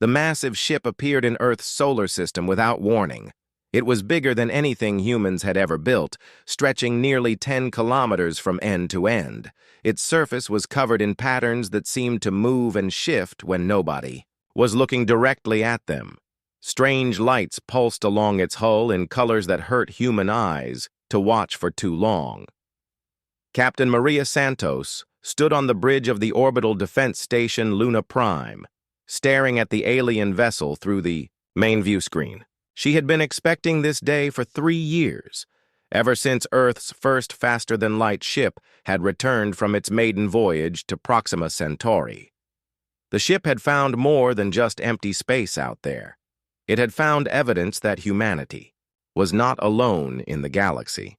The massive ship appeared in Earth's solar system without warning. It was bigger than anything humans had ever built, stretching nearly 10 kilometers from end to end. Its surface was covered in patterns that seemed to move and shift when nobody was looking directly at them. Strange lights pulsed along its hull in colors that hurt human eyes to watch for too long. Captain Maria Santos stood on the bridge of the orbital defense station Luna Prime, staring at the alien vessel through the main view screen. She had been expecting this day for 3 years, ever since Earth's first faster-than-light ship had returned from its maiden voyage to Proxima Centauri. The ship had found more than just empty space out there. It had found evidence that humanity was not alone in the galaxy.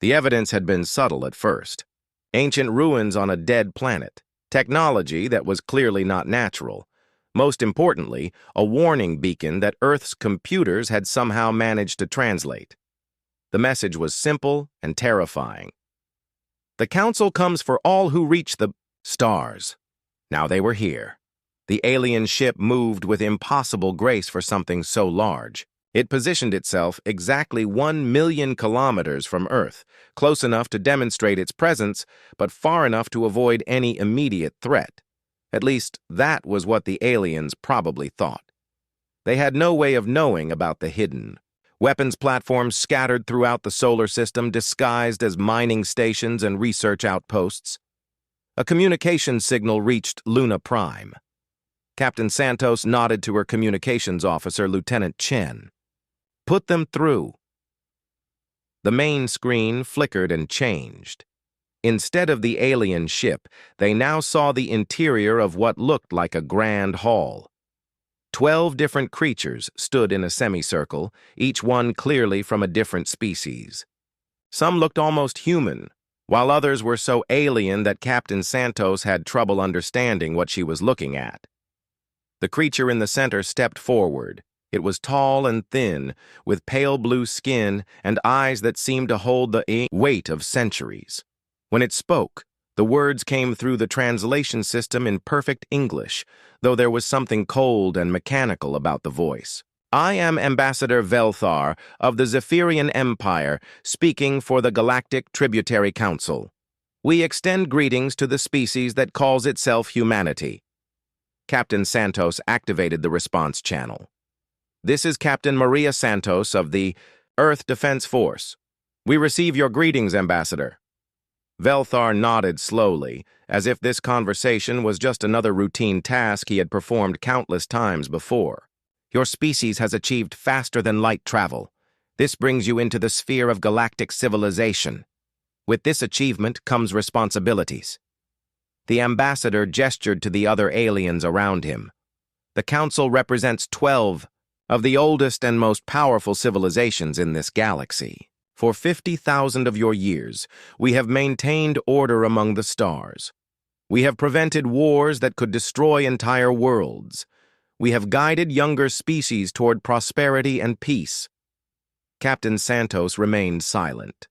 The evidence had been subtle at first. Ancient ruins on a dead planet, technology that was clearly not natural. Most importantly, a warning beacon that Earth's computers had somehow managed to translate. The message was simple and terrifying. The Council comes for all who reach the stars. Now they were here. The alien ship moved with impossible grace for something so large. It positioned itself exactly 1 million kilometers from Earth, close enough to demonstrate its presence, but far enough to avoid any immediate threat. At least, that was what the aliens probably thought. They had no way of knowing about the hidden weapons platforms scattered throughout the solar system, disguised as mining stations and research outposts. A communications signal reached Luna Prime. Captain Santos nodded to her communications officer, Lieutenant Chen. "Put them through." The main screen flickered and changed. Instead of the alien ship, they now saw the interior of what looked like a grand hall. 12 different creatures stood in a semicircle, each one clearly from a different species. Some looked almost human, while others were so alien that Captain Santos had trouble understanding what she was looking at. The creature in the center stepped forward. It was tall and thin, with pale blue skin and eyes that seemed to hold the weight of centuries. When it spoke, the words came through the translation system in perfect English, though there was something cold and mechanical about the voice. "I am Ambassador Velthar of the Zephyrian Empire, speaking for the Galactic Tributary Council. We extend greetings to the species that calls itself humanity." Captain Santos activated the response channel. "This is Captain Maria Santos of the Earth Defense Force. We receive your greetings, Ambassador." Velthar nodded slowly, as if this conversation was just another routine task he had performed countless times before. "Your species has achieved faster-than-light travel. This brings you into the sphere of galactic civilization. With this achievement comes responsibilities." The ambassador gestured to the other aliens around him. "The Council represents 12 of the oldest and most powerful civilizations in this galaxy. For 50,000 of your years, we have maintained order among the stars. We have prevented wars that could destroy entire worlds. We have guided younger species toward prosperity and peace." Captain Santos remained silent,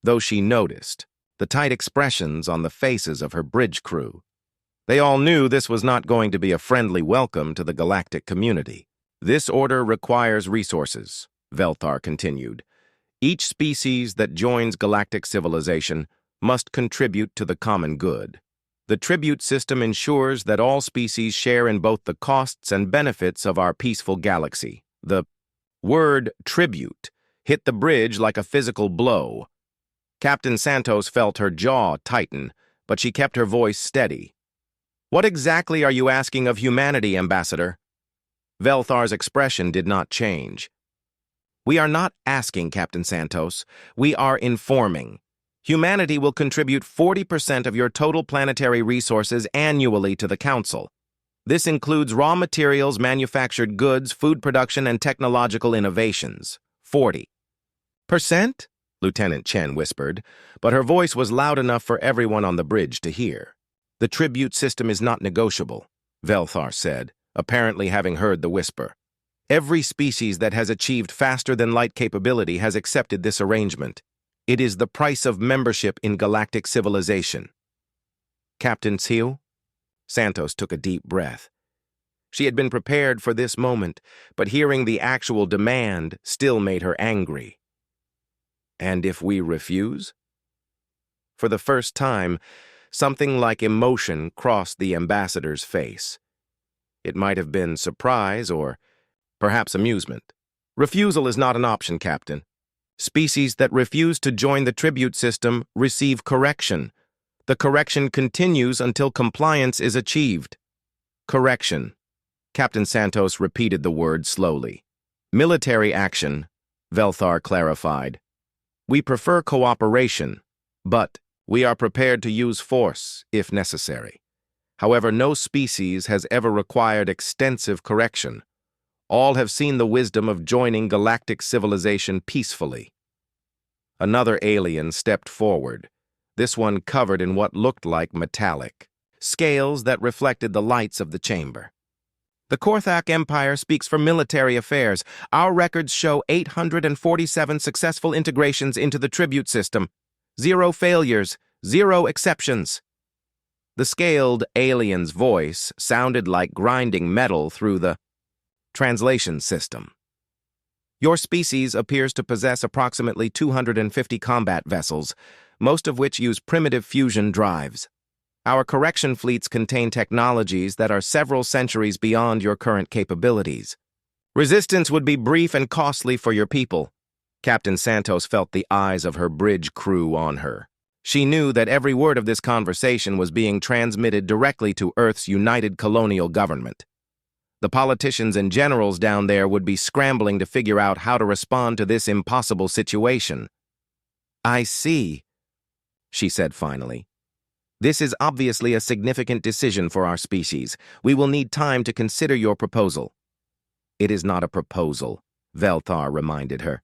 though she noticed the tight expressions on the faces of her bridge crew. They all knew this was not going to be a friendly welcome to the galactic community. "This order requires resources," Velthar continued. "Each species that joins galactic civilization must contribute to the common good. The tribute system ensures that all species share in both the costs and benefits of our peaceful galaxy." The word tribute hit the bridge like a physical blow. Captain Santos felt her jaw tighten, but she kept her voice steady. "What exactly are you asking of humanity, Ambassador?" Velthar's expression did not change. "We are not asking, Captain Santos. We are informing. Humanity will contribute 40% of your total planetary resources annually to the Council. This includes raw materials, manufactured goods, food production, and technological innovations. 40%? Lieutenant Chen whispered, but her voice was loud enough for everyone on the bridge to hear. "The tribute system is not negotiable," Velthar said, apparently having heard the whisper. "Every species that has achieved faster-than-light capability has accepted this arrangement. It is the price of membership in galactic civilization." "Captain Tsiu?" Santos took a deep breath. She had been prepared for this moment, but hearing the actual demand still made her angry. And if we refuse? For the first time, something like emotion crossed the ambassador's face. It might have been surprise or perhaps amusement. Refusal is not an option, Captain. Species that refuse to join the tribute system receive correction. The correction continues until compliance is achieved. Correction. Captain Santos repeated the word slowly. Military action, Velthar clarified. We prefer cooperation, but we are prepared to use force if necessary. However, no species has ever required extensive correction. All have seen the wisdom of joining galactic civilization peacefully. Another alien stepped forward, this one covered in what looked like metallic scales that reflected the lights of the chamber. The Korthak Empire speaks for military affairs. Our records show 847 successful integrations into the tribute system. 0 failures, 0 exceptions. The scaled alien's voice sounded like grinding metal through the translation system. Your species appears to possess approximately 250 combat vessels, most of which use primitive fusion drives. Our correction fleets contain technologies that are several centuries beyond your current capabilities. Resistance would be brief and costly for your people. Captain Santos felt the eyes of her bridge crew on her. She knew that every word of this conversation was being transmitted directly to Earth's united colonial government. The politicians and generals down there would be scrambling to figure out how to respond to this impossible situation. I see, she said finally. This is obviously a significant decision for our species. We will need time to consider your proposal. It is not a proposal, Velthar reminded her.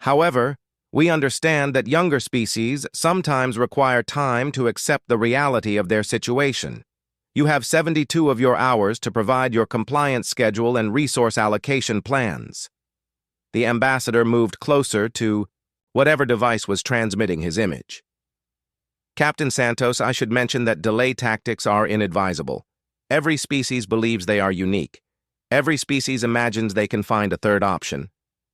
However, we understand that younger species sometimes require time to accept the reality of their situation. You have 72 of your hours to provide your compliance schedule and resource allocation plans. The ambassador moved closer to whatever device was transmitting his image. Captain Santos, I should mention that delay tactics are inadvisable. Every species believes they are unique. Every species imagines they can find a third option.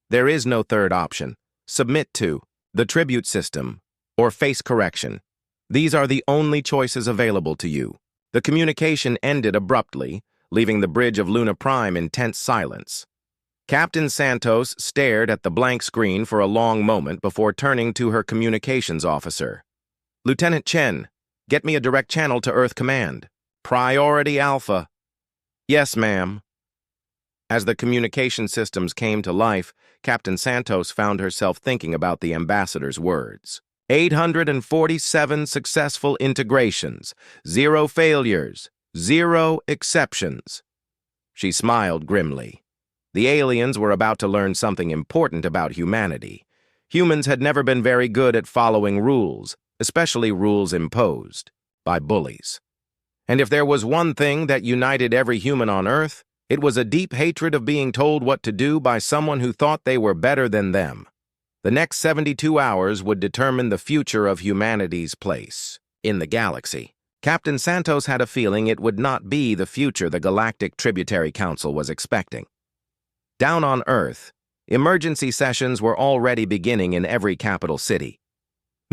There is no third option. Submit to the tribute system or face correction. These are the only choices available to you. The communication ended abruptly, leaving the bridge of Luna Prime in tense silence. Captain Santos stared at the blank screen for a long moment before turning to her communications officer. Lieutenant Chen, get me a direct channel to Earth Command. Priority Alpha. Yes, ma'am. As the communication systems came to life, Captain Santos found herself thinking about the ambassador's words. 847 successful integrations, 0 failures, 0 exceptions. She smiled grimly. The aliens were about to learn something important about humanity. Humans had never been very good at following rules, especially rules imposed by bullies. And if there was one thing that united every human on Earth, it was a deep hatred of being told what to do by someone who thought they were better than them. The next 72 hours would determine the future of humanity's place in the galaxy. Captain Santos had a feeling it would not be the future the Galactic Tributary Council was expecting. Down on Earth, emergency sessions were already beginning in every capital city.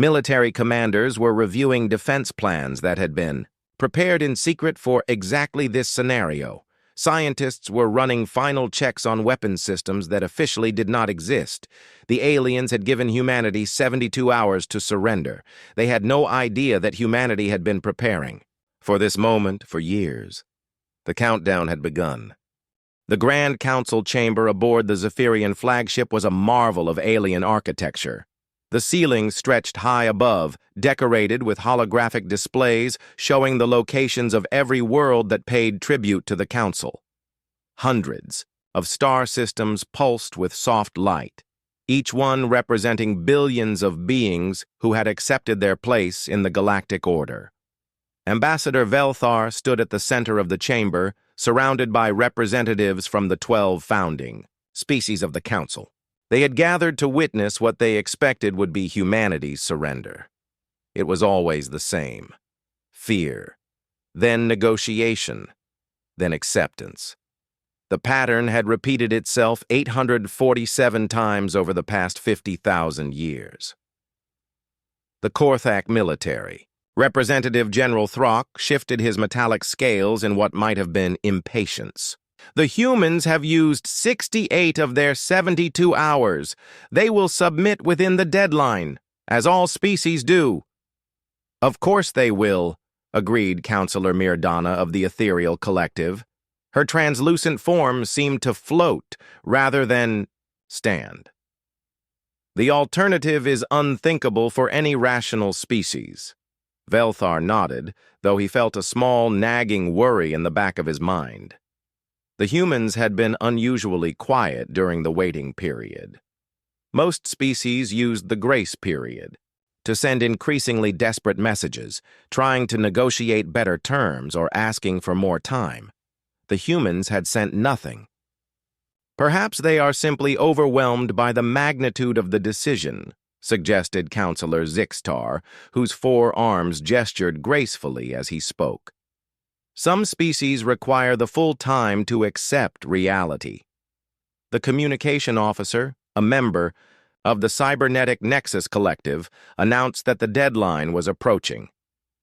Military commanders were reviewing defense plans that had been prepared in secret for exactly this scenario. Scientists were running final checks on weapons systems that officially did not exist. The aliens had given humanity 72 hours to surrender. They had no idea that humanity had been preparing for this moment for years. The countdown had begun. The Grand Council chamber aboard the Zephyrian flagship was a marvel of alien architecture. The ceiling stretched high above, decorated with holographic displays showing the locations of every world that paid tribute to the Council. Hundreds of star systems pulsed with soft light, each one representing billions of beings who had accepted their place in the galactic order. Ambassador Velthar stood at the center of the chamber, surrounded by representatives from the 12 founding species of the Council. They had gathered to witness what they expected would be humanity's surrender. It was always the same. Fear, then negotiation, then acceptance. The pattern had repeated itself 847 times over the past 50,000 years. The Korthak military. Representative General Throck shifted his metallic scales in what might have been impatience. The humans have used 68 of their 72 hours. They will submit within the deadline, as all species do. Of course they will, agreed Councillor Mirdana of the Ethereal Collective. Her translucent form seemed to float rather than stand. The alternative is unthinkable for any rational species. Velthar nodded, though he felt a small, nagging worry in the back of his mind. The humans had been unusually quiet during the waiting period. Most species used the grace period to send increasingly desperate messages, trying to negotiate better terms or asking for more time. The humans had sent nothing. Perhaps they are simply overwhelmed by the magnitude of the decision, suggested Councillor Zixtar, whose 4 arms gestured gracefully as he spoke. Some species require the full time to accept reality. The communication officer, a member of the Cybernetic Nexus Collective, announced that the deadline was approaching.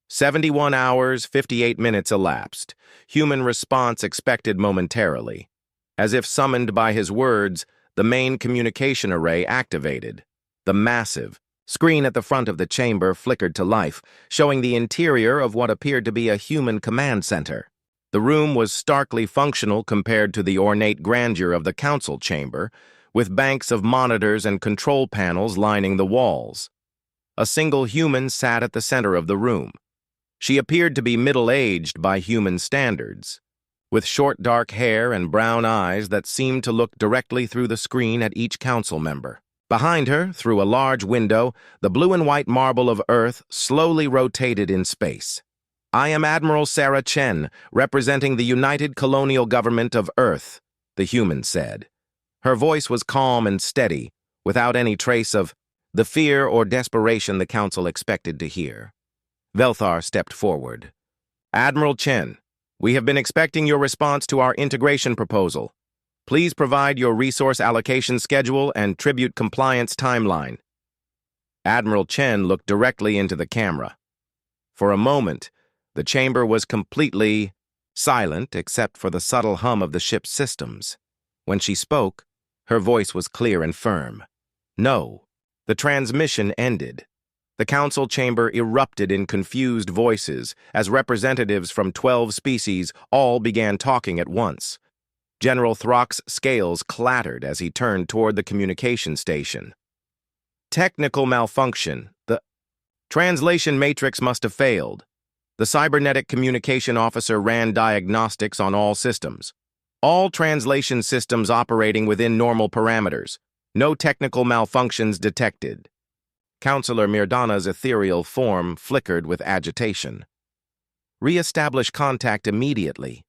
71 hours, 58 minutes elapsed. Human response expected momentarily. As if summoned by his words, the main communication array activated. The massive screen at the front of the chamber flickered to life, showing the interior of what appeared to be a human command center. The room was starkly functional compared to the ornate grandeur of the council chamber, with banks of monitors and control panels lining the walls. A single human sat at the center of the room. She appeared to be middle-aged by human standards, with short dark hair and brown eyes that seemed to look directly through the screen at each council member. Behind her, through a large window, the blue and white marble of Earth slowly rotated in space. "I am Admiral Sarah Chen, representing the United Colonial Government of Earth," the human said. Her voice was calm and steady, without any trace of the fear or desperation the council expected to hear. Velthar stepped forward. "Admiral Chen, we have been expecting your response to our integration proposal. Please provide your resource allocation schedule and tribute compliance timeline." Admiral Chen looked directly into the camera. For a moment, the chamber was completely silent except for the subtle hum of the ship's systems. When she spoke, her voice was clear and firm. "No." The transmission ended. The council chamber erupted in confused voices as representatives from 12 species all began talking at once. General Throck's scales clattered as he turned toward the communication station. "Technical malfunction. The translation matrix must have failed. The cybernetic communication officer ran diagnostics on all systems. All translation systems operating within normal parameters. No technical malfunctions detected." Councillor Mirdana's ethereal form flickered with agitation. "Re-establish contact immediately.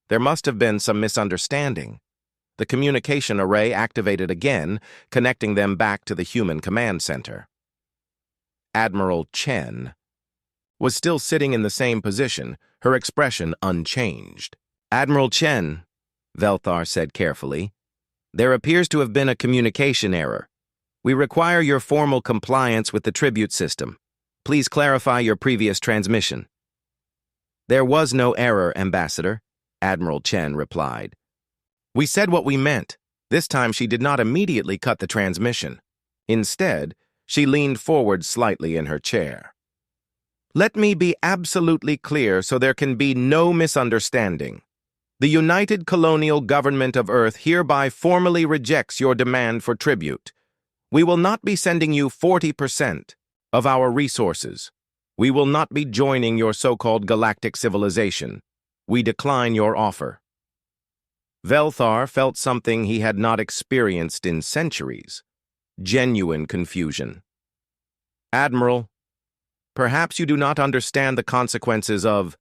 There must have been some misunderstanding." The communication array activated again, connecting them back to the human command center. Admiral Chen was still sitting in the same position, her expression unchanged. "Admiral Chen," Velthar said carefully, "there appears to have been a communication error. We require your formal compliance with the tribute system. Please clarify your previous transmission." "There was no error, Ambassador," Admiral Chen replied. "We said what we meant." This time she did not immediately cut the transmission. Instead, she leaned forward slightly in her chair. "Let me be absolutely clear so there can be no misunderstanding. The United Colonial Government of Earth hereby formally rejects your demand for tribute. We will not be sending you 40% of our resources. We will not be joining your so-called galactic civilization. We decline your offer." Velthar felt something he had not experienced in centuries: genuine confusion. "Admiral, perhaps you do not understand the consequences of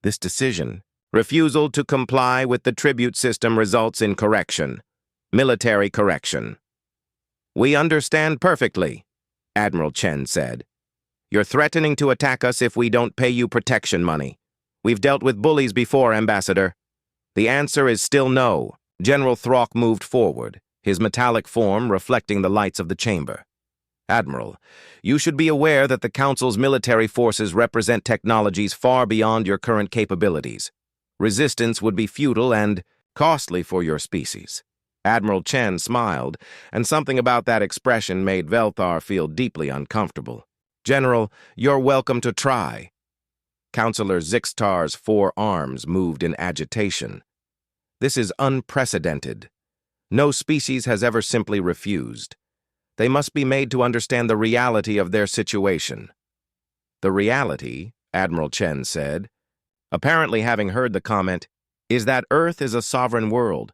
this decision. Refusal to comply with the tribute system results in correction, military correction." "We understand perfectly," Admiral Chen said. "You're threatening to attack us if we don't pay you protection money. We've dealt with bullies before, Ambassador. The answer is still no." General Throck moved forward, his metallic form reflecting the lights of the chamber. Admiral, you should be aware that the Council's military forces represent technologies far beyond your current capabilities. Resistance would be futile and costly for your species. Admiral Chen smiled, and something about that expression made Velthar feel deeply uncomfortable. General, you're welcome to try. Councillor Zixtar's 4 arms moved in agitation. This is unprecedented. No species has ever simply refused. They must be made to understand the reality of their situation. The reality, Admiral Chen said, apparently having heard the comment, is that Earth is a sovereign world.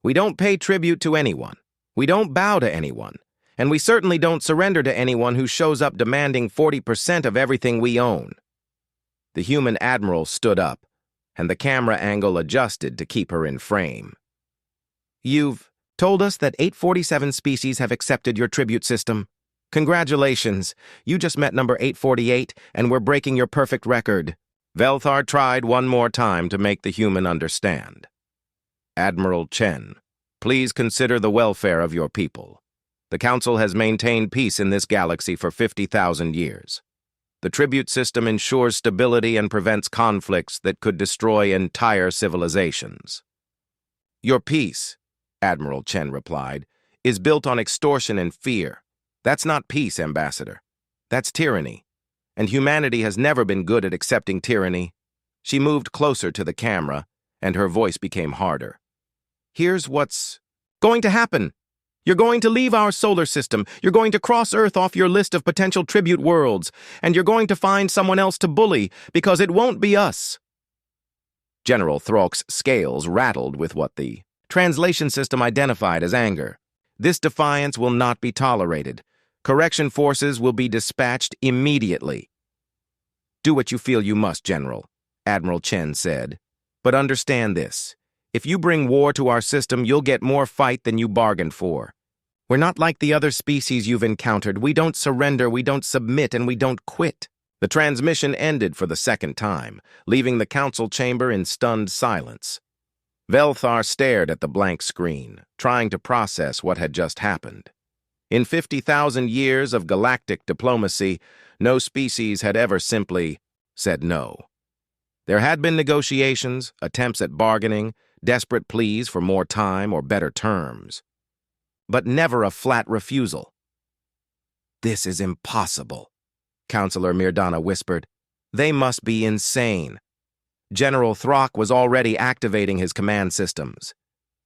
We don't pay tribute to anyone. We don't bow to anyone. And we certainly don't surrender to anyone who shows up demanding 40% of everything we own. The human admiral stood up, and the camera angle adjusted to keep her in frame. You've told us that 847 species have accepted your tribute system. Congratulations, you just met number 848, and we're breaking your perfect record. Velthar tried one more time to make the human understand. Admiral Chen, please consider the welfare of your people. The Council has maintained peace in this galaxy for 50,000 years. The tribute system ensures stability and prevents conflicts that could destroy entire civilizations. Your peace, Admiral Chen replied, is built on extortion and fear. That's not peace, Ambassador. That's tyranny. And humanity has never been good at accepting tyranny. She moved closer to the camera, and her voice became harder. Here's what's going to happen. You're going to leave our solar system. You're going to cross Earth off your list of potential tribute worlds, and you're going to find someone else to bully, because it won't be us. General Throck's scales rattled with what the translation system identified as anger. This defiance will not be tolerated. Correction forces will be dispatched immediately. Do what you feel you must, General, Admiral Chen said. But understand this. If you bring war to our system, you'll get more fight than you bargained for. We're not like the other species you've encountered. We don't surrender, we don't submit, and we don't quit. The transmission ended for the second time, leaving the council chamber in stunned silence. Velthar stared at the blank screen, trying to process what had just happened. In 50,000 years of galactic diplomacy, no species had ever simply said no. There had been negotiations, attempts at bargaining, desperate pleas for more time or better terms. But never a flat refusal. This is impossible, Councillor Mirdana whispered. They must be insane. General Throck was already activating his command systems.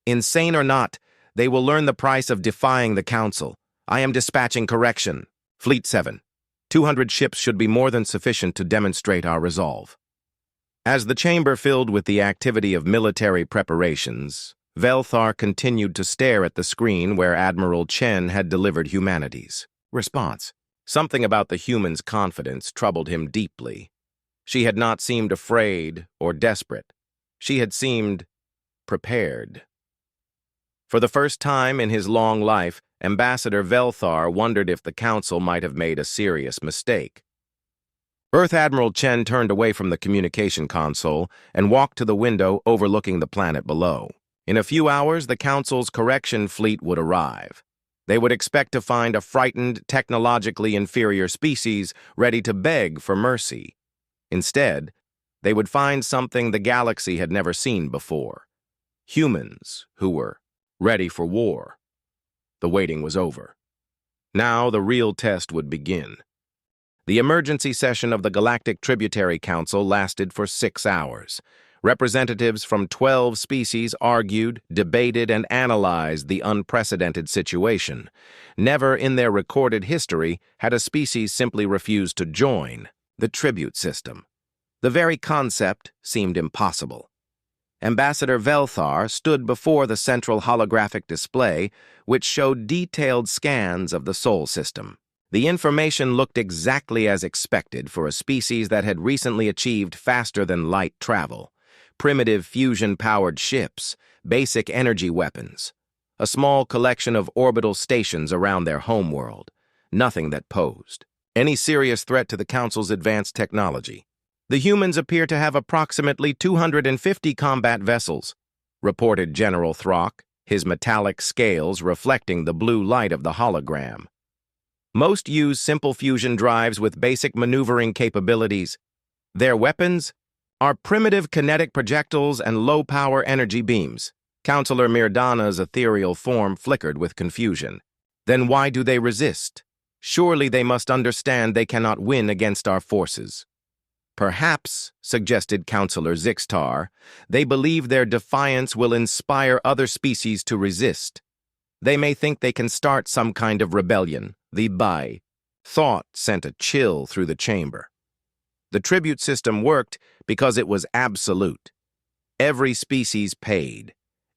Insane or not, they will learn the price of defying the Council. I am dispatching correction. Fleet 7. 200 ships should be more than sufficient to demonstrate our resolve. As the chamber filled with the activity of military preparations, Velthar continued to stare at the screen where Admiral Chen had delivered humanity's response. Something about the human's confidence troubled him deeply. She had not seemed afraid or desperate. She had seemed prepared. For the first time in his long life, Ambassador Velthar wondered if the Council might have made a serious mistake. Earth Admiral Chen turned away from the communication console and walked to the window overlooking the planet below. In a few hours, the Council's correction fleet would arrive. They would expect to find a frightened, technologically inferior species ready to beg for mercy. Instead, they would find something the galaxy had never seen before. Humans who were ready for war. The waiting was over. Now the real test would begin. The emergency session of the Galactic Tributary Council lasted for 6 hours. Representatives from 12 species argued, debated, and analyzed the unprecedented situation. Never in their recorded history had a species simply refused to join the tribute system. The very concept seemed impossible. Ambassador Velthar stood before the central holographic display, which showed detailed scans of the Sol system. The information looked exactly as expected for a species that had recently achieved faster-than-light travel. Primitive fusion-powered ships, basic energy weapons, a small collection of orbital stations around their homeworld, nothing that posed any serious threat to the Council's advanced technology. The humans appear to have approximately 250 combat vessels, reported General Throck. his metallic scales reflecting the blue light of the hologram. Most use simple fusion drives with basic maneuvering capabilities. Their weapons are primitive kinetic projectiles and low-power energy beams. Counselor Mirdana's ethereal form flickered with confusion. Then why do they resist? Surely they must understand they cannot win against our forces. Perhaps, suggested Counselor Zixtar, they believe their defiance will inspire other species to resist. They may think they can start some kind of rebellion. The Bai thought sent a chill through the chamber. The tribute system worked because it was absolute. Every species paid.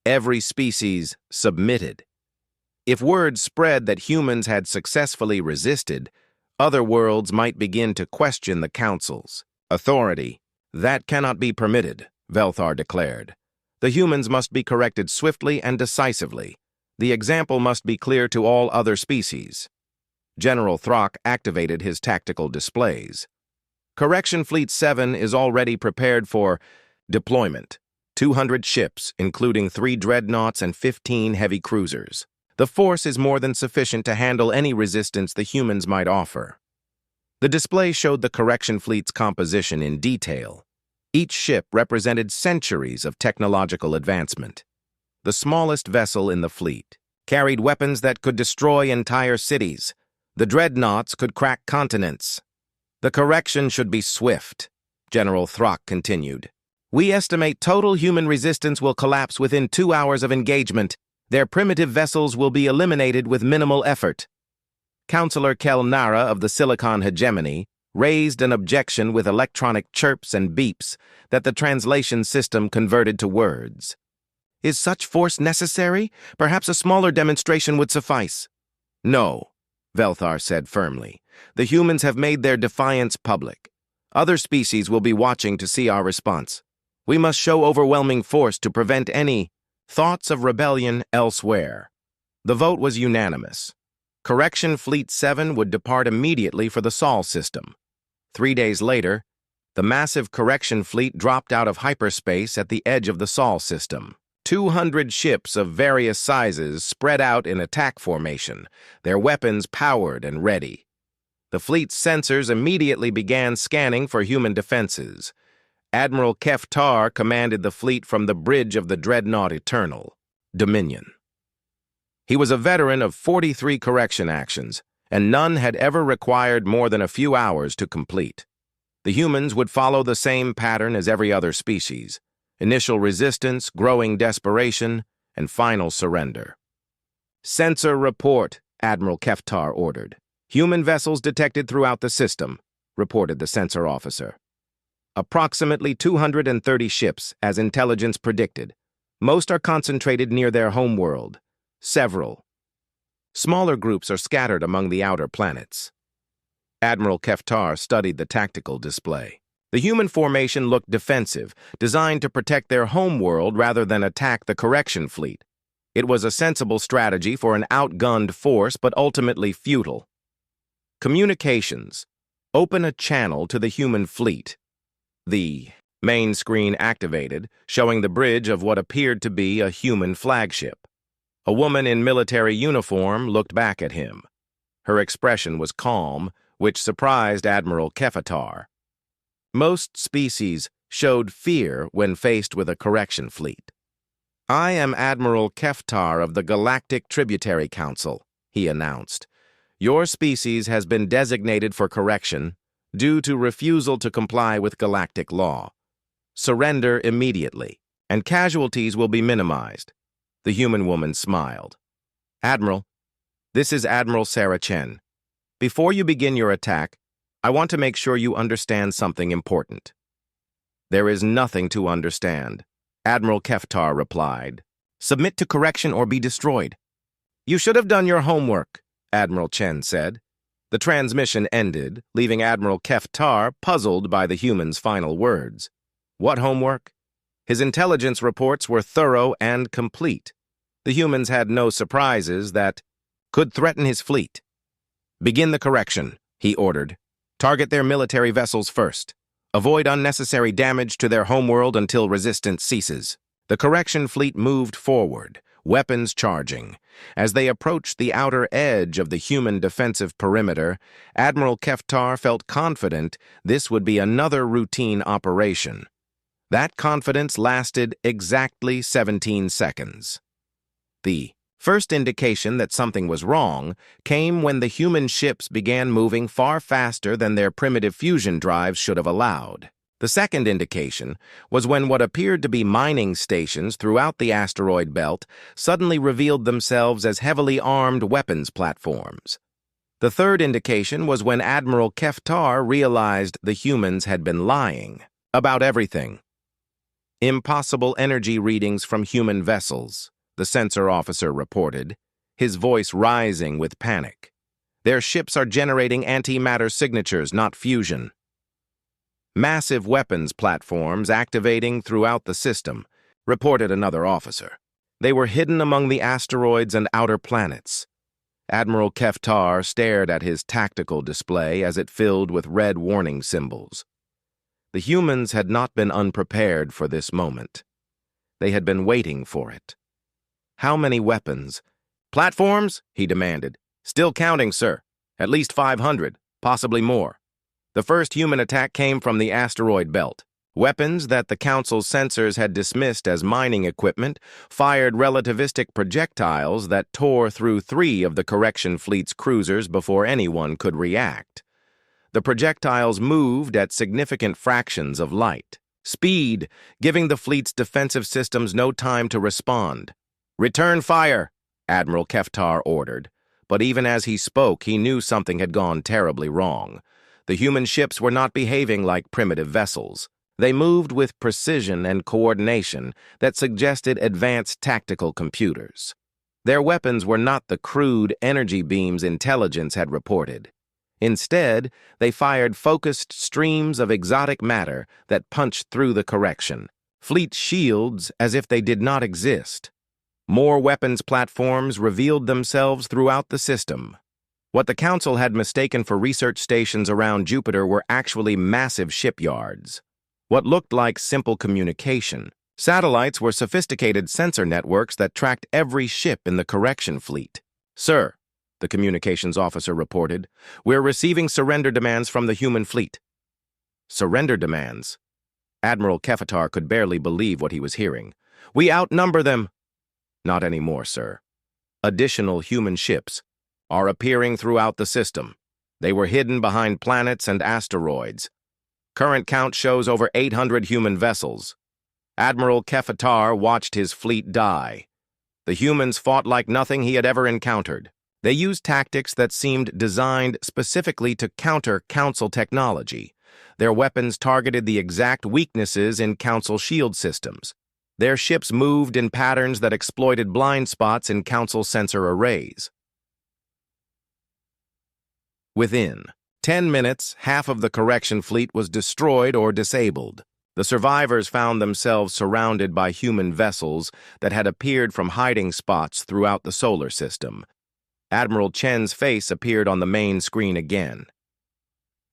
Every species submitted. If word spread that humans had successfully resisted, other worlds might begin to question the Council's authority. That cannot be permitted, Velthar declared. The humans must be corrected swiftly and decisively. The example must be clear to all other species. General Throck activated his tactical displays. Correction Fleet 7 is already prepared for deployment. 200 ships, including 3 dreadnoughts and 15 heavy cruisers. The force is more than sufficient to handle any resistance the humans might offer. The display showed the Correction Fleet's composition in detail. Each ship represented centuries of technological advancement. The smallest vessel in the fleet carried weapons that could destroy entire cities. The dreadnoughts could crack continents. The correction should be swift, General Throck continued. We estimate total human resistance will collapse within 2 hours of engagement. Their primitive vessels will be eliminated with minimal effort. Counselor Kelnara of the Silicon Hegemony raised an objection with electronic chirps and beeps that the translation system converted to words. Is such force necessary? Perhaps a smaller demonstration would suffice. No, Velthar said firmly. The humans have made their defiance public. Other species will be watching to see our response. We must show overwhelming force to prevent any thoughts of rebellion elsewhere. The vote was unanimous. Correction Fleet 7 would depart immediately for the Sol system. 3 days later, the massive Correction Fleet dropped out of hyperspace at the edge of the Sol system. 200 ships of various sizes spread out in attack formation, their weapons powered and ready. The fleet's sensors immediately began scanning for human defenses. Admiral Keftar commanded the fleet from the bridge of the dreadnought Eternal, Dominion. He was a veteran of 43 correction actions, and none had ever required more than a few hours to complete. The humans would follow the same pattern as every other species: initial resistance, growing desperation, and final surrender. Sensor report, Admiral Keftar ordered. Human vessels detected throughout the system, reported the sensor officer. Approximately 230 ships, as intelligence predicted. Most are concentrated near their homeworld. Several. Smaller groups are scattered among the outer planets. Admiral Keftar studied the tactical display. The human formation looked defensive, designed to protect their homeworld rather than attack the correction fleet. It was a sensible strategy for an outgunned force, but ultimately futile. Communications. Open a channel to the human fleet. The main screen activated, showing the bridge of what appeared to be a human flagship. A woman in military uniform looked back at him. Her expression was calm, which surprised Admiral Keftar. Most species showed fear when faced with a correction fleet. I am Admiral Keftar of the Galactic Tributary Council, he announced. Your species has been designated for correction due to refusal to comply with galactic law. Surrender immediately, and casualties will be minimized. The human woman smiled. Admiral, this is Admiral Sarah Chen. Before you begin your attack, I want to make sure you understand something important. There is nothing to understand, Admiral Keftar replied. Submit to correction or be destroyed. You should have done your homework, Admiral Chen said. The transmission ended, leaving Admiral Keftar puzzled by the human's final words. What homework? His intelligence reports were thorough and complete. The humans had no surprises that could threaten his fleet. Begin the correction, he ordered. Target their military vessels first. Avoid unnecessary damage to their homeworld until resistance ceases. The correction fleet moved forward, weapons charging. As they approached the outer edge of the human defensive perimeter, Admiral Keftar felt confident this would be another routine operation. That confidence lasted exactly 17 seconds. The first indication that something was wrong came when the human ships began moving far faster than their primitive fusion drives should have allowed. The second indication was when what appeared to be mining stations throughout the asteroid belt suddenly revealed themselves as heavily armed weapons platforms. The third indication was when Admiral Keftar realized the humans had been lying about everything. Impossible energy readings from human vessels, the sensor officer reported, his voice rising with panic. Their ships are generating antimatter signatures, not fusion. Massive weapons platforms activating throughout the system, reported another officer. They were hidden among the asteroids and outer planets. Admiral Keftar stared at his tactical display as it filled with red warning symbols. The humans had not been unprepared for this moment. They had been waiting for it. How many weapons? Platforms? He demanded. Still counting, sir. At least 500, possibly more. The first human attack came from the asteroid belt. Weapons that the Council's sensors had dismissed as mining equipment fired relativistic projectiles that tore through 3 of the Correction Fleet's cruisers before anyone could react. The projectiles moved at significant fractions of light speed, giving the fleet's defensive systems no time to respond. "Return fire," Admiral Keftar ordered. But even as he spoke, he knew something had gone terribly wrong. The human ships were not behaving like primitive vessels. They moved with precision and coordination that suggested advanced tactical computers. Their weapons were not the crude energy beams intelligence had reported. Instead, they fired focused streams of exotic matter that punched through the Correction Fleet shields as if they did not exist. More weapons platforms revealed themselves throughout the system. What the Council had mistaken for research stations around Jupiter were actually massive shipyards. What looked like simple communication. Satellites were sophisticated sensor networks that tracked every ship in the Correction Fleet. "Sir," the communications officer reported, "we're receiving surrender demands from the human fleet." Surrender demands? Admiral Keftar could barely believe what he was hearing. "We outnumber them." "Not anymore, sir. Additional human ships are appearing throughout the system. They were hidden behind planets and asteroids. Current count shows over 800 human vessels. Admiral Keftar watched his fleet die. The humans fought like nothing he had ever encountered. They used tactics that seemed designed specifically to counter Council technology. Their weapons targeted the exact weaknesses in Council shield systems. Their ships moved in patterns that exploited blind spots in Council sensor arrays. Within 10 minutes, half of the Correction Fleet was destroyed or disabled. The survivors found themselves surrounded by human vessels that had appeared from hiding spots throughout the solar system. Admiral Chen's face appeared on the main screen again.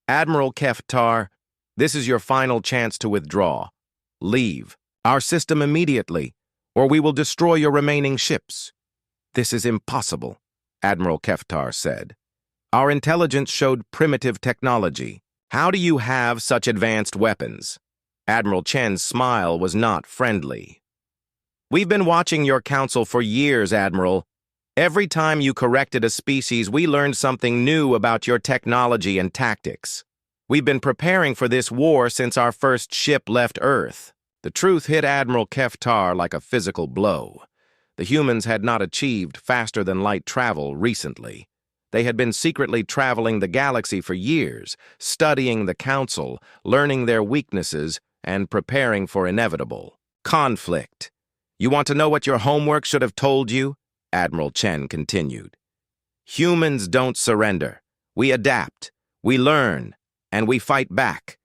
"Admiral Keftar, this is your final chance to withdraw. Leave our system immediately, or we will destroy your remaining ships." "This is impossible," Admiral Keftar said. "Our intelligence showed primitive technology. How do you have such advanced weapons?" Admiral Chen's smile was not friendly. "We've been watching your council for years, Admiral. Every time you corrected a species, we learned something new about your technology and tactics. We've been preparing for this war since our first ship left Earth." The truth hit Admiral Keftar like a physical blow. The humans had not achieved faster-than-light travel recently. They had been secretly traveling the galaxy for years, studying the Council, learning their weaknesses, and preparing for inevitable conflict. "You want to know what your homework should have told you?" Admiral Chen continued. "Humans don't surrender. We adapt, we learn, and we fight back."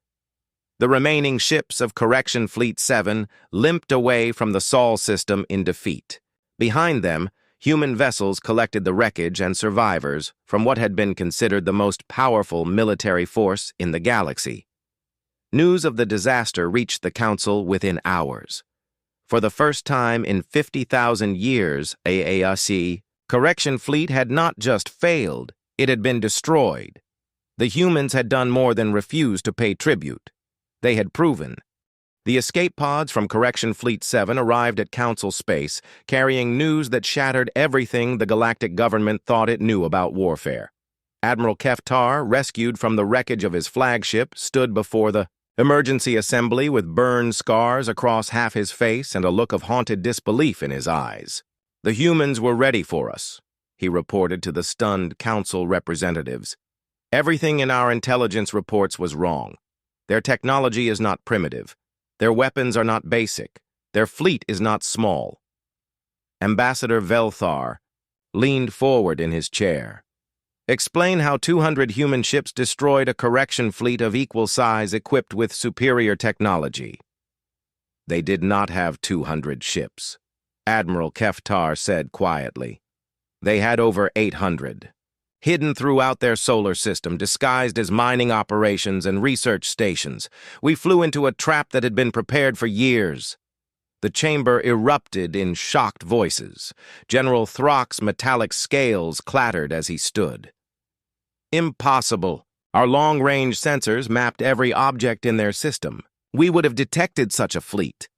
The remaining ships of Correction Fleet 7 limped away from the Sol system in defeat. Behind them, human vessels collected the wreckage and survivors from what had been considered the most powerful military force in the galaxy. News of the disaster reached the Council within hours. For the first time in 50,000 years, AARC, Correction Fleet had not just failed, it had been destroyed. The humans had done more than refuse to pay tribute. They had proven. The escape pods from Correction Fleet 7 arrived at Council space, carrying news that shattered everything the Galactic government thought it knew about warfare. Admiral Keftar, rescued from the wreckage of his flagship, stood before the emergency assembly with burn scars across half his face and a look of haunted disbelief in his eyes. The humans were ready for us, he reported to the stunned council representatives. Everything in our intelligence reports was wrong. Their technology is not primitive. Their weapons are not basic. Their fleet is not small. Ambassador Velthar leaned forward in his chair. Explain how 200 human ships destroyed a correction fleet of equal size equipped with superior technology. They did not have 200 ships, Admiral Keftar said quietly. They had over 800. Hidden throughout their solar system, disguised as mining operations and research stations, we flew into a trap that had been prepared for years. The chamber erupted in shocked voices. General Throck's metallic scales clattered as he stood. Impossible. Our long-range sensors mapped every object in their system. We would have detected such a fleet.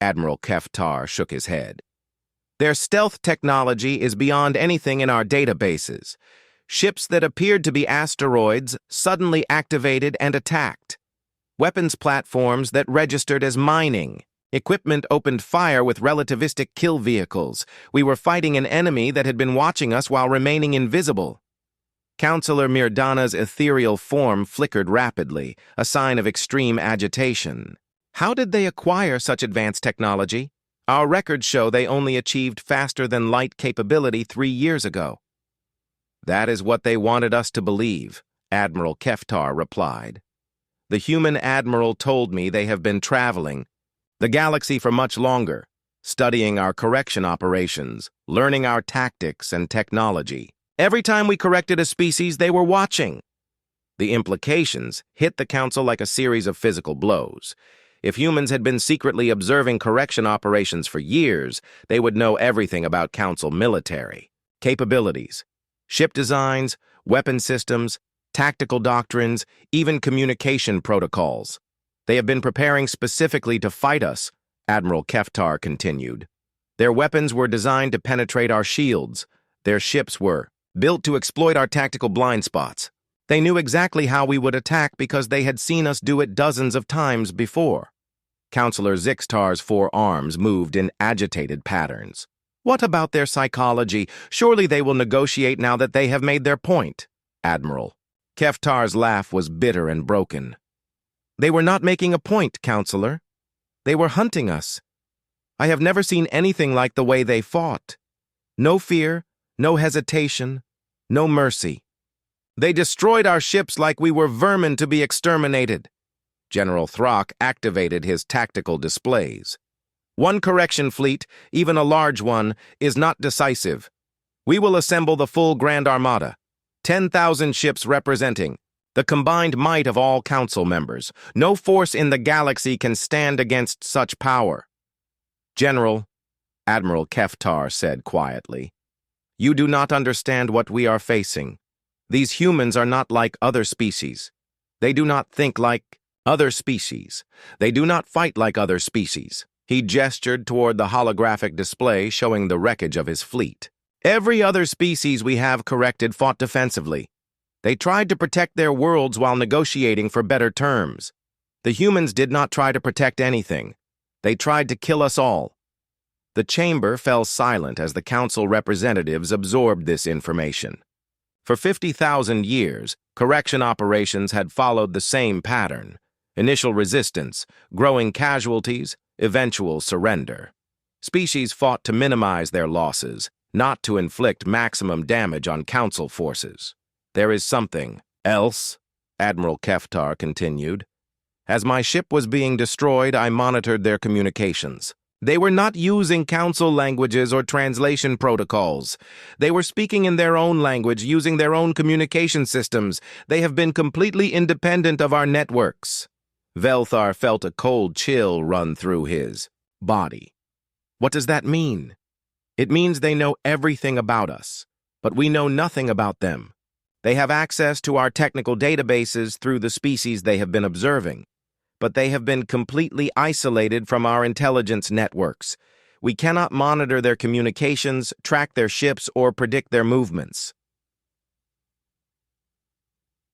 Admiral Keftar shook his head. Their stealth technology is beyond anything in our databases. Ships that appeared to be asteroids suddenly activated and attacked. Weapons platforms that registered as mining. Equipment opened fire with relativistic kill vehicles. We were fighting an enemy that had been watching us while remaining invisible. Counselor Mirdana's ethereal form flickered rapidly, a sign of extreme agitation. How did they acquire such advanced technology? Our records show they only achieved faster-than-light capability 3 years ago. That is what they wanted us to believe, Admiral Keftar replied. The human admiral told me they have been traveling the galaxy for much longer, studying our correction operations, learning our tactics and technology. Every time we corrected a species, they were watching. The implications hit the Council like a series of physical blows. If humans had been secretly observing correction operations for years, they would know everything about Council military, capabilities, ship designs, weapon systems, tactical doctrines, even communication protocols. They have been preparing specifically to fight us, Admiral Keftar continued. Their weapons were designed to penetrate our shields. Their ships were built to exploit our tactical blind spots. They knew exactly how we would attack because they had seen us do it dozens of times before. Counselor Zixtar's 4 arms moved in agitated patterns. What about their psychology? Surely they will negotiate now that they have made their point, Admiral. Keftar's laugh was bitter and broken. They were not making a point, Counselor. They were hunting us. I have never seen anything like the way they fought. No fear, no hesitation, no mercy. They destroyed our ships like we were vermin to be exterminated. General Throck activated his tactical displays. One correction fleet, even a large one, is not decisive. We will assemble the full Grand Armada, 10,000 ships representing the combined might of all council members. No force in the galaxy can stand against such power. General, Admiral Keftar said quietly, you do not understand what we are facing. These humans are not like other species. They do not think like other species. They do not fight like other species. He gestured toward the holographic display showing the wreckage of his fleet. Every other species we have corrected fought defensively. They tried to protect their worlds while negotiating for better terms. The humans did not try to protect anything. They tried to kill us all. The chamber fell silent as the council representatives absorbed this information. For 50,000 years, correction operations had followed the same pattern: initial resistance, growing casualties, eventual surrender. Species fought to minimize their losses, not to inflict maximum damage on council forces. There is something else, Admiral Keftar continued. As my ship was being destroyed, I monitored their communications. They were not using council languages or translation protocols. They were speaking in their own language, using their own communication systems. They have been completely independent of our networks. Velthar felt a cold chill run through his body. What does that mean? It means they know everything about us, but we know nothing about them. They have access to our technical databases through the species they have been observing, but they have been completely isolated from our intelligence networks. We cannot monitor their communications, track their ships, or predict their movements.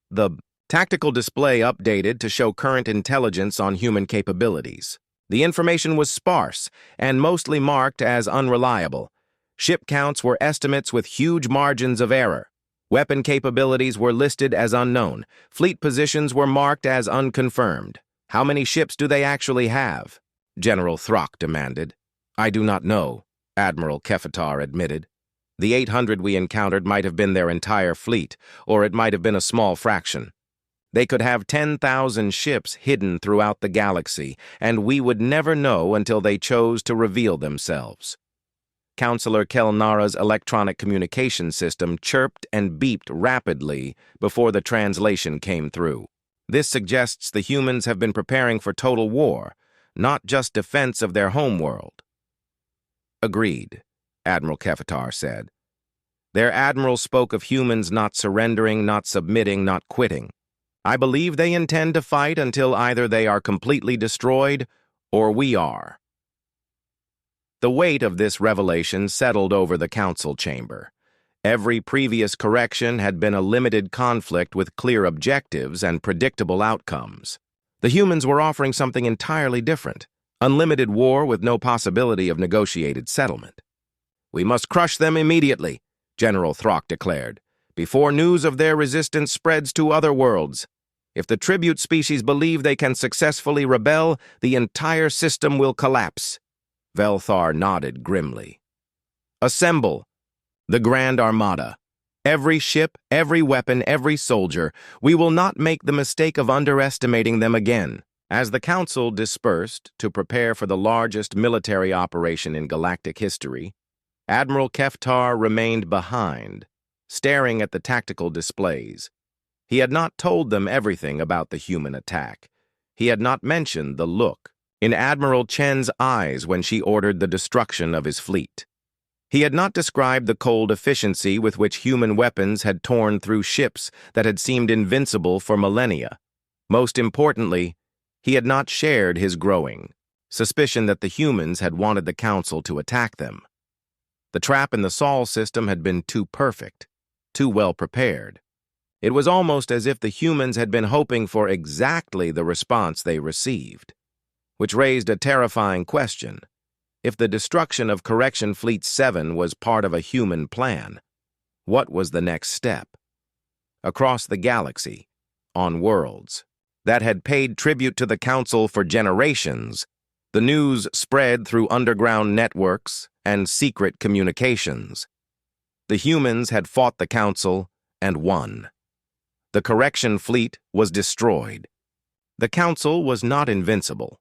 The tactical display updated to show current intelligence on human capabilities. The information was sparse and mostly marked as unreliable. Ship counts were estimates with huge margins of error. Weapon capabilities were listed as unknown. Fleet positions were marked as unconfirmed. How many ships do they actually have? General Throck demanded. I do not know, Admiral Kefetar admitted. The 800 we encountered might have been their entire fleet, or it might have been a small fraction. They could have 10,000 ships hidden throughout the galaxy, and we would never know until they chose to reveal themselves. Counselor Kelnara's electronic communication system chirped and beeped rapidly before the translation came through. This suggests the humans have been preparing for total war, not just defense of their homeworld. Agreed, Admiral Kefetar said. Their admiral spoke of humans not surrendering, not submitting, not quitting. I believe they intend to fight until either they are completely destroyed or we are. The weight of this revelation settled over the council chamber. Every previous correction had been a limited conflict with clear objectives and predictable outcomes. The humans were offering something entirely different, unlimited war with no possibility of negotiated settlement. We must crush them immediately, General Throck declared, before news of their resistance spreads to other worlds. If the tribute species believe they can successfully rebel, the entire system will collapse. Velthar nodded grimly. Assemble the Grand Armada. Every ship, every weapon, every soldier. We will not make the mistake of underestimating them again. As the Council dispersed to prepare for the largest military operation in galactic history, Admiral Keftar remained behind, staring at the tactical displays. He had not told them everything about the human attack. He had not mentioned the look in Admiral Chen's eyes when she ordered the destruction of his fleet. He had not described the cold efficiency with which human weapons had torn through ships that had seemed invincible for millennia. Most importantly, he had not shared his growing suspicion that the humans had wanted the Council to attack them. The trap in the Sol system had been too perfect, too well prepared. It was almost as if the humans had been hoping for exactly the response they received, which raised a terrifying question. If the destruction of Correction Fleet 7 was part of a human plan, what was the next step? Across the galaxy, on worlds that had paid tribute to the Council for generations, the news spread through underground networks and secret communications. The humans had fought the Council and won. The Correction Fleet was destroyed. The Council was not invincible.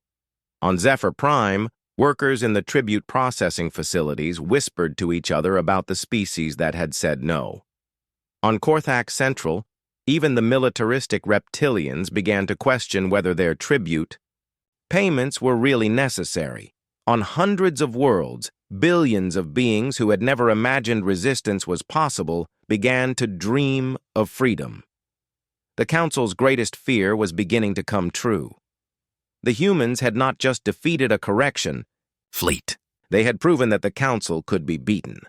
On Zephyr Prime, workers in the tribute processing facilities whispered to each other about the species that had said no. On Korthak Central, even the militaristic reptilians began to question whether their tribute payments were really necessary. On hundreds of worlds, billions of beings who had never imagined resistance was possible began to dream of freedom. The Council's greatest fear was beginning to come true. The humans had not just defeated a correction fleet. They had proven that the Council could be beaten.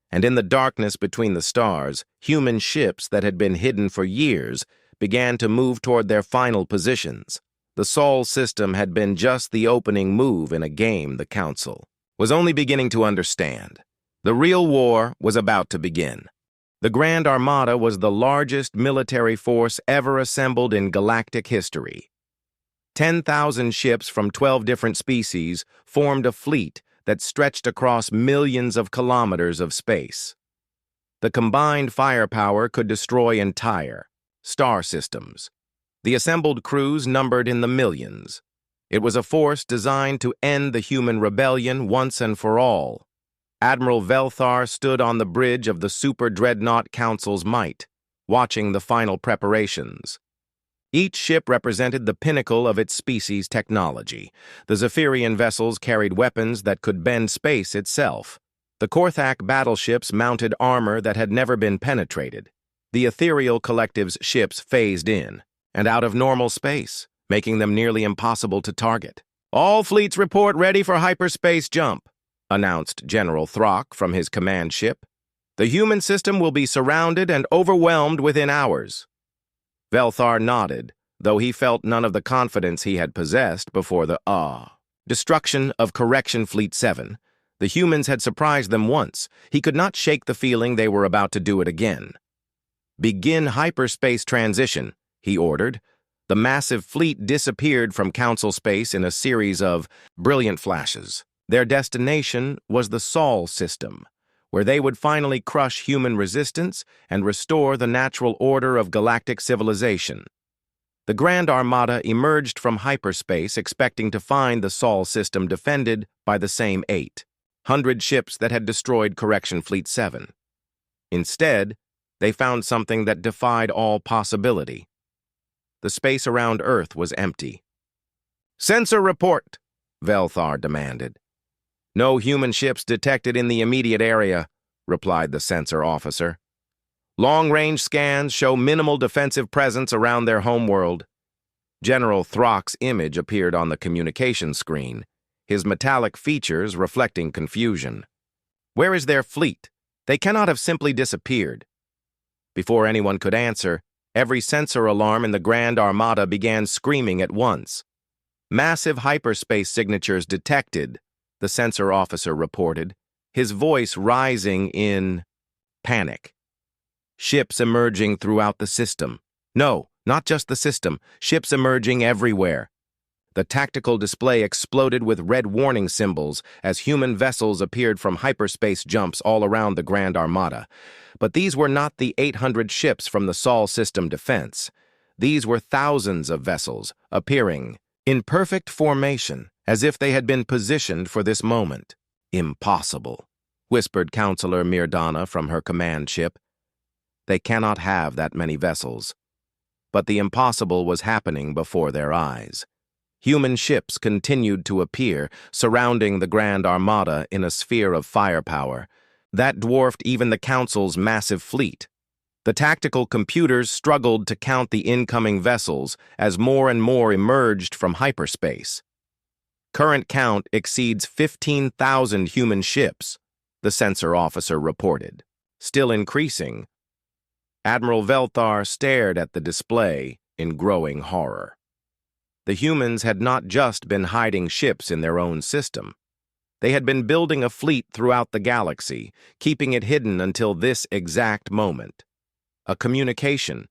And in the darkness between the stars, human ships that had been hidden for years began to move toward their final positions. The Sol system had been just the opening move in a game the Council was only beginning to understand. The real war was about to begin. The Grand Armada was the largest military force ever assembled in galactic history. 10,000 ships from 12 different species formed a fleet that stretched across millions of kilometers of space. The combined firepower could destroy entire star systems. The assembled crews numbered in the millions. It was a force designed to end the human rebellion once and for all. Admiral Velthar stood on the bridge of the Super Dreadnought Council's might, watching the final preparations. Each ship represented the pinnacle of its species' technology. The Zephyrian vessels carried weapons that could bend space itself. The Korthak battleships mounted armor that had never been penetrated. The ethereal collective's ships phased in and out of normal space, making them nearly impossible to target. "All fleets report ready for hyperspace jump," announced General Throck from his command ship. "The human system will be surrounded and overwhelmed within hours." Velthar nodded, though he felt none of the confidence he had possessed before the destruction of Correction Fleet 7. The humans had surprised them once. He could not shake the feeling they were about to do it again. "Begin hyperspace transition," he ordered. The massive fleet disappeared from Council space in a series of brilliant flashes. Their destination was the Sol system, where they would finally crush human resistance and restore the natural order of galactic civilization. The Grand Armada emerged from hyperspace expecting to find the Sol system defended by the same 800 ships that had destroyed Correction Fleet 7. Instead, they found something that defied all possibility. The space around Earth was empty. "Sensor report," Velthar demanded. "No human ships detected in the immediate area," replied the sensor officer. "Long-range scans show minimal defensive presence around their homeworld." General Throck's image appeared on the communication screen, his metallic features reflecting confusion. "Where is their fleet? They cannot have simply disappeared." Before anyone could answer, every sensor alarm in the Grand Armada began screaming at once. "Massive hyperspace signatures detected," the sensor officer reported, his voice rising in panic. "Ships emerging throughout the system. No, not just the system, ships emerging everywhere." The tactical display exploded with red warning symbols as human vessels appeared from hyperspace jumps all around the Grand Armada. But these were not the 800 ships from the Sol system defense. These were thousands of vessels appearing in perfect formation, as if they had been positioned for this moment. "Impossible," whispered Counselor Mirdana from her command ship. "They cannot have that many vessels." But the impossible was happening before their eyes. Human ships continued to appear, surrounding the Grand Armada in a sphere of firepower that dwarfed even the Council's massive fleet. The tactical computers struggled to count the incoming vessels as more and more emerged from hyperspace. "Current count exceeds 15,000 human ships," the sensor officer reported. "Still increasing." Admiral Velthar stared at the display in growing horror. The humans had not just been hiding ships in their own system. They had been building a fleet throughout the galaxy, keeping it hidden until this exact moment. A communication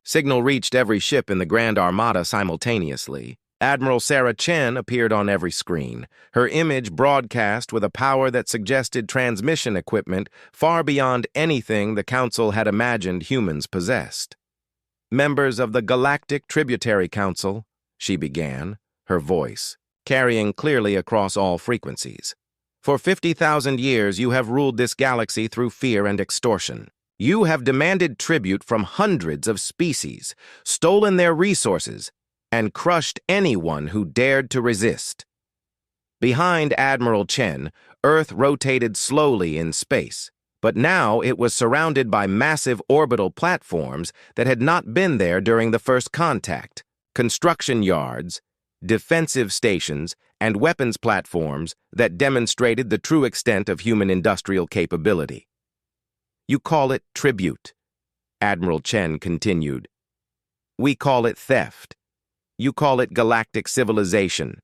signal reached every ship in the Grand Armada simultaneously. Admiral Sarah Chen appeared on every screen, her image broadcast with a power that suggested transmission equipment far beyond anything the Council had imagined humans possessed. "Members of the Galactic Tributary Council," she began, her voice carrying clearly across all frequencies. "For 50,000 years you have ruled this galaxy through fear and extortion. You have demanded tribute from hundreds of species, stolen their resources, and crushed anyone who dared to resist." Behind Admiral Chen, Earth rotated slowly in space, but now it was surrounded by massive orbital platforms that had not been there during the first contact. Construction yards, defensive stations, and weapons platforms that demonstrated the true extent of human industrial capability. "You call it tribute," Admiral Chen continued. "We call it theft. You call it galactic civilization.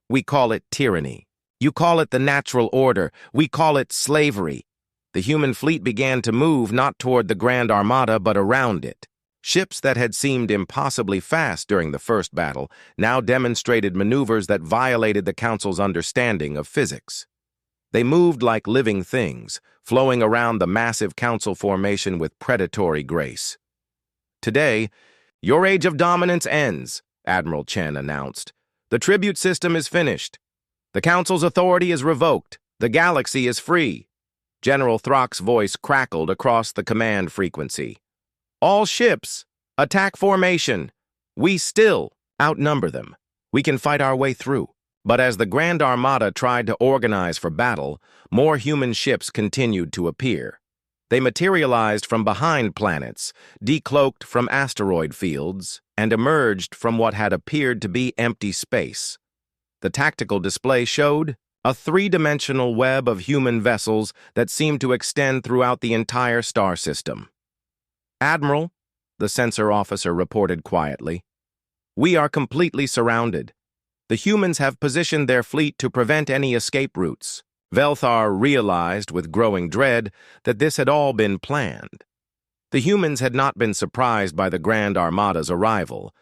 We call it tyranny. You call it the natural order. We call it slavery." The human fleet began to move not toward the Grand Armada but around it. Ships that had seemed impossibly fast during the first battle now demonstrated maneuvers that violated the Council's understanding of physics. They moved like living things, flowing around the massive Council formation with predatory grace. "Today, your age of dominance ends," Admiral Chen announced. "The tribute system is finished. The Council's authority is revoked. The galaxy is free." General Throck's voice crackled across the command frequency. "All ships, attack formation. We still outnumber them. We can fight our way through. But as the Grand Armada tried to organize for battle, more human ships continued to appear. They materialized from behind planets, decloaked from asteroid fields, and emerged from what had appeared to be empty space. The tactical display showed a three-dimensional web of human vessels that seemed to extend throughout the entire star system. "Admiral," the sensor officer reported quietly, "we are completely surrounded. The humans have positioned their fleet to prevent any escape routes." Velthar realized with growing dread that this had all been planned. The humans had not been surprised by the Grand Armada's arrival.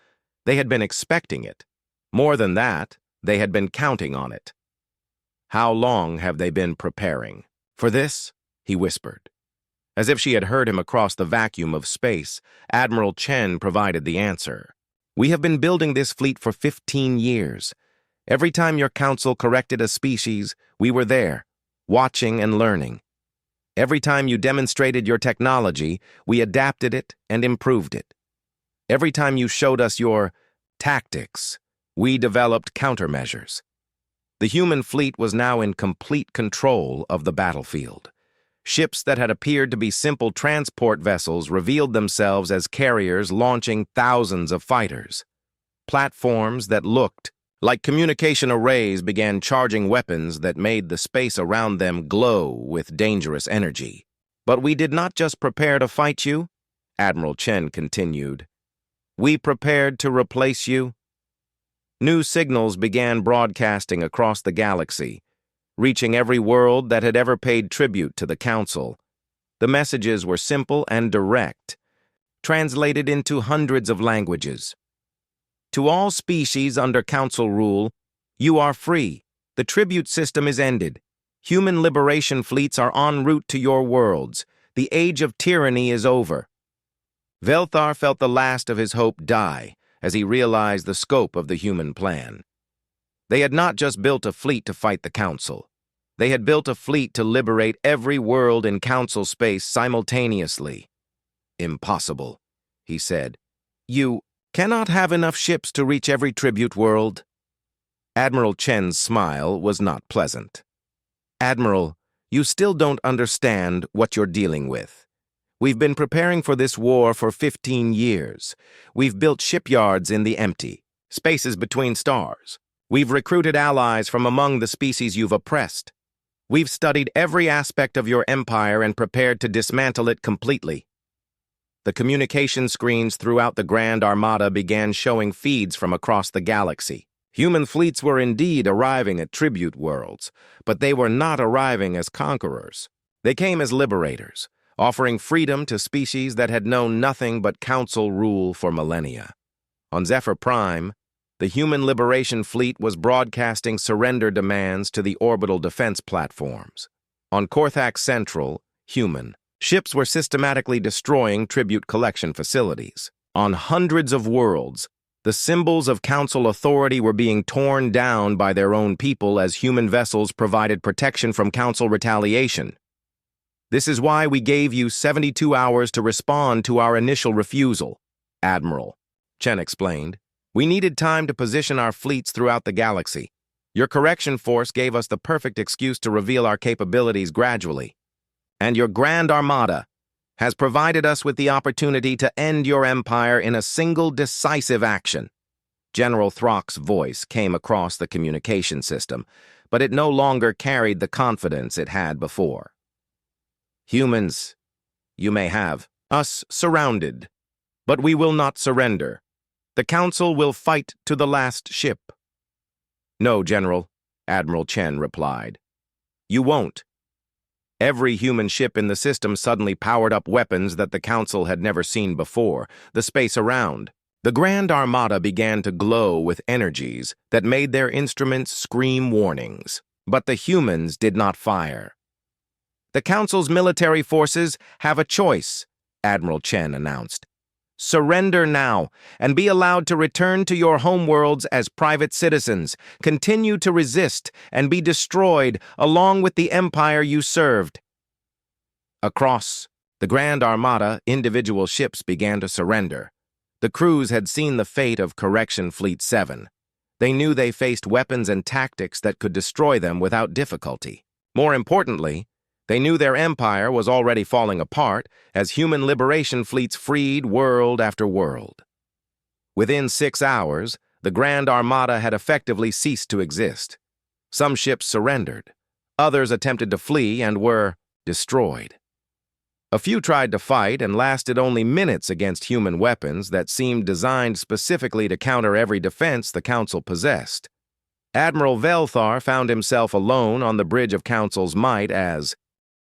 They had been expecting it. More than that, they had been counting on it. "How long have they been preparing for this?" he whispered. As if she had heard him across the vacuum of space, Admiral Chen provided the answer. "We have been building this fleet for 15 years. Every time your council corrected a species, we were there, watching and learning. Every time you demonstrated your technology, we adapted it and improved it. Every time you showed us your tactics, we developed countermeasures." The human fleet was now in complete control of the battlefield. Ships that had appeared to be simple transport vessels revealed themselves as carriers launching thousands of fighters. Platforms that looked like communication arrays began charging weapons that made the space around them glow with dangerous energy. "But we did not just prepare to fight you," Admiral Chen continued. "We prepared to replace you." New signals began broadcasting across the galaxy, reaching every world that had ever paid tribute to the Council. The messages were simple and direct, translated into hundreds of languages. "To all species under Council rule, you are free. The tribute system is ended. Human liberation fleets are en route to your worlds. The age of tyranny is over." Velthar felt the last of his hope die as he realized the scope of the human plan. They had not just built a fleet to fight the Council. They had built a fleet to liberate every world in Council space simultaneously. "Impossible," he said. "You cannot have enough ships to reach every tribute world." Admiral Chen's smile was not pleasant. "Admiral, you still don't understand what you're dealing with. We've been preparing for this war for 15 years. We've built shipyards in the empty, spaces between stars. We've recruited allies from among the species you've oppressed. We've studied every aspect of your empire and prepared to dismantle it completely." The communication screens throughout the Grand Armada began showing feeds from across the galaxy. Human fleets were indeed arriving at tribute worlds, but they were not arriving as conquerors. They came as liberators, offering freedom to species that had known nothing but Council rule for millennia. On Zephyr Prime, the Human Liberation Fleet was broadcasting surrender demands to the orbital defense platforms. On Korthak Central, human ships were systematically destroying tribute collection facilities. On hundreds of worlds, the symbols of Council authority were being torn down by their own people as human vessels provided protection from Council retaliation. "This is why we gave you 72 hours to respond to our initial refusal, Admiral," Chen explained. "We needed time to position our fleets throughout the galaxy. Your correction force gave us the perfect excuse to reveal our capabilities gradually. And your Grand Armada has provided us with the opportunity to end your empire in a single decisive action." General Throck's voice came across the communication system, but it no longer carried the confidence it had before. "Humans, you may have us surrounded, but we will not surrender. The Council will fight to the last ship." "No, General," Admiral Chen replied. "You won't." Every human ship in the system suddenly powered up weapons that the Council had never seen before. The space around the Grand Armada began to glow with energies that made their instruments scream warnings. But the humans did not fire. "The Council's military forces have a choice," Admiral Chen announced. "Surrender now, and be allowed to return to your homeworlds as private citizens. Continue to resist and be destroyed along with the empire you served." Across the Grand Armada, individual ships began to surrender. The crews had seen the fate of Correction Fleet 7. They knew they faced weapons and tactics that could destroy them without difficulty. More importantly, they knew their empire was already falling apart as human liberation fleets freed world after world. Within 6 hours, the Grand Armada had effectively ceased to exist. Some ships surrendered. Others attempted to flee and were destroyed. A few tried to fight and lasted only minutes against human weapons that seemed designed specifically to counter every defense the Council possessed. Admiral Velthar found himself alone on the bridge of Council's might as